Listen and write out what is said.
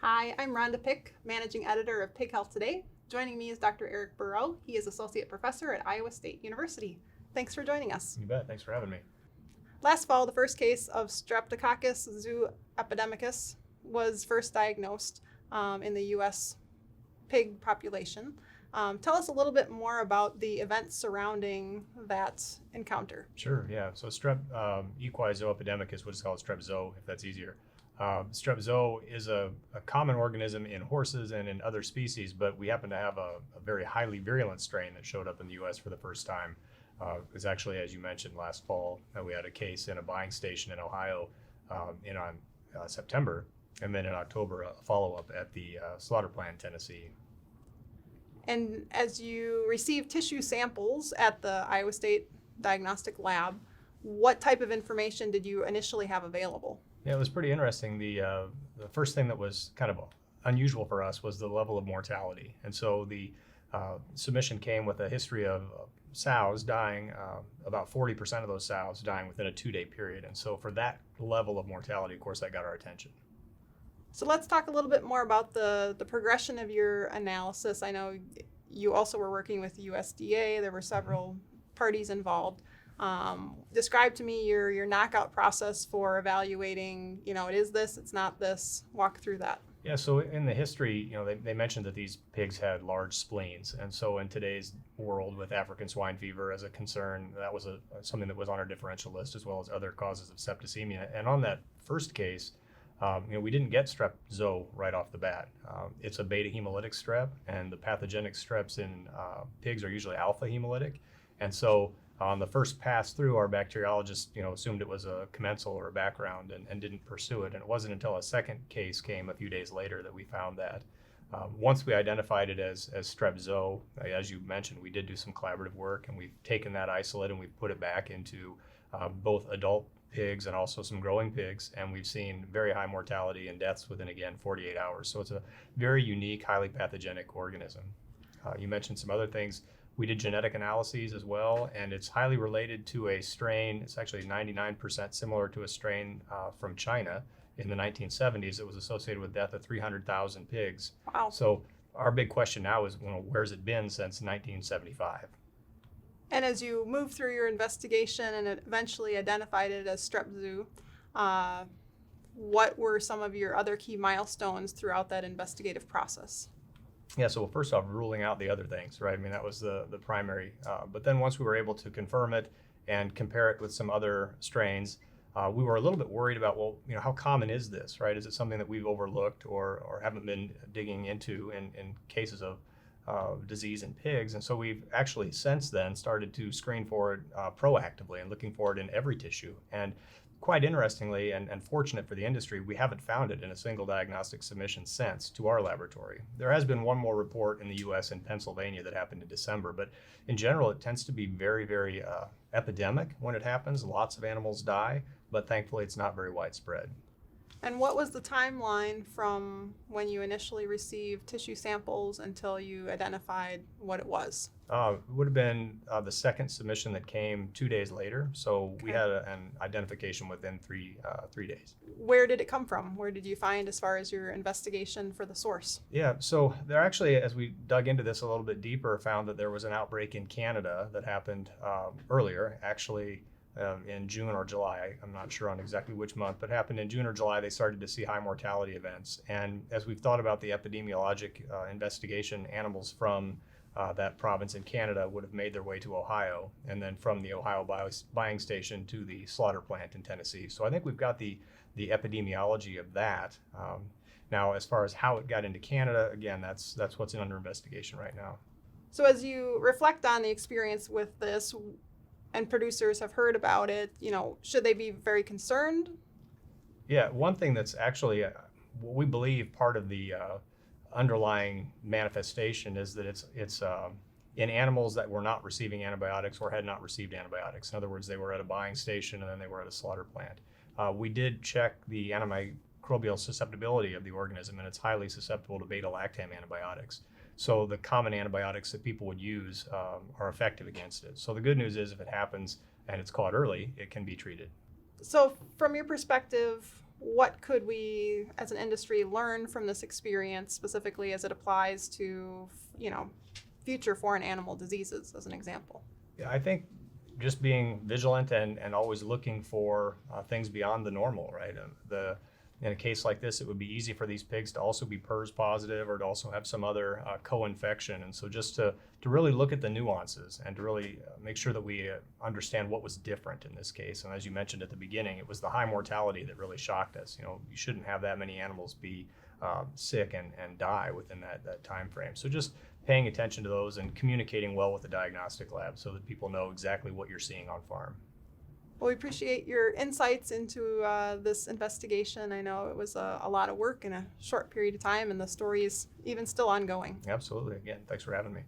Hi, I'm Rhonda Pick, Managing Editor of Pig Health Today. Joining me is Dr. Eric Burrow. He is Associate Professor at Iowa State University. Thanks for joining us. You bet. Thanks for having me. Last fall, the first case of Streptococcus zooepidemicus was first diagnosed in the U.S. pig population. Tell us a little bit more about the events surrounding that encounter. Sure, yeah. So Strep equi zooepidemicus, we'll just call it Strep zoo if that's easier. Strep zoo is a common organism in horses and in other species, but we happen to have a very highly virulent strain that showed up in the U.S. for the first time. It was actually, as you mentioned, last fall that we had a case in a buying station in Ohio on September, and then in October a follow-up at the slaughter plant in Tennessee. And as you received tissue samples at the Iowa State Diagnostic Lab, what type of information did you initially have available? Yeah, it was pretty interesting. The first thing that was kind of unusual for us was the level of mortality. And so the submission came with a history of sows dying, about 40% of those sows dying within a 2-day period. And so for that level of mortality, of course, that got our attention. So let's talk a little bit more about the progression of your analysis. I know you also were working with USDA. There were several parties involved. Describe to me your knockout process for evaluating, it is this, it's not this. Walk through that. Yeah, so in the history, they mentioned that these pigs had large spleens. And so in today's world with African swine fever as a concern, that was something that was on our differential list, as well as other causes of septicemia. And on that first case, we didn't get strep zoo right off the bat. It's a beta hemolytic strep, and the pathogenic streps in pigs are usually alpha hemolytic. And so on the first pass through, our bacteriologist, assumed it was a commensal or a background and didn't pursue it. And it wasn't until a second case came a few days later that we found that. Once we identified it as strep zoo, as you mentioned, we did do some collaborative work, and we've taken that isolate and we've put it back into both adult pigs and also some growing pigs, and we've seen very high mortality and deaths within, again, 48 hours. So it's a very unique, highly pathogenic organism. You mentioned some other things. We did genetic analyses as well, and it's highly related to a strain. It's actually 99% similar to a strain from China in the 1970s that was associated with death of 300,000 pigs. Wow. So our big question now is, where's it been since 1975? And as you moved through your investigation and eventually identified it as strep zoo, what were some of your other key milestones throughout that investigative process? Yeah, so first off, ruling out the other things, right? I mean, that was the primary. But then once we were able to confirm it and compare it with some other strains, we were a little bit worried about, how common is this, right? Is it something that we've overlooked or haven't been digging into in cases of disease in pigs? And so we've actually since then started to screen for it proactively and looking for it in every tissue. And quite interestingly and fortunate for the industry, we haven't found it in a single diagnostic submission since to our laboratory. There has been one more report in the US in Pennsylvania that happened in December, but in general, it tends to be very, very epidemic when it happens. Lots of animals die, but thankfully it's not very widespread. And what was the timeline from when you initially received tissue samples until you identified what it was? It would have been the second submission that came 2 days later. So we had an identification within 3 days. Where did it come from? Where did you find as far as your investigation for the source? Yeah, so there actually, as we dug into this a little bit deeper, found that there was an outbreak in Canada that happened earlier, actually in June or July. I'm not sure on exactly which month, but happened in June or July. They started to see high mortality events. And as we've thought about the epidemiologic investigation, animals from that province in Canada would have made their way to Ohio, and then from the Ohio buying station to the slaughter plant in Tennessee. So I think we've got the epidemiology of that. Now, as far as how it got into Canada, again, that's what's under investigation right now. So as you reflect on the experience with this, and producers have heard about it, should they be very concerned? Yeah, one thing that's actually, what we believe part of the underlying manifestation is that it's in animals that were not receiving antibiotics or had not received antibiotics. In other words, they were at a buying station and then they were at a slaughter plant. We did check the antimicrobial susceptibility of the organism, and it's highly susceptible to beta-lactam antibiotics. So the common antibiotics that people would use are effective against it. So the good news is if it happens and it's caught early, it can be treated. So from your perspective, what could we as an industry learn from this experience, specifically as it applies to, future foreign animal diseases, as an example? Yeah, I think just being vigilant and always looking for things beyond the normal, right? In a case like this, it would be easy for these pigs to also be PRRS positive or to also have some other co-infection. And so just to really look at the nuances and to really make sure that we understand what was different in this case. And as you mentioned at the beginning, it was the high mortality that really shocked us. You shouldn't have that many animals be sick and die within that time frame. So just paying attention to those and communicating well with the diagnostic lab so that people know exactly what you're seeing on farm. Well, we appreciate your insights into this investigation. I know it was a lot of work in a short period of time, and the story is even still ongoing. Absolutely. Again, thanks for having me.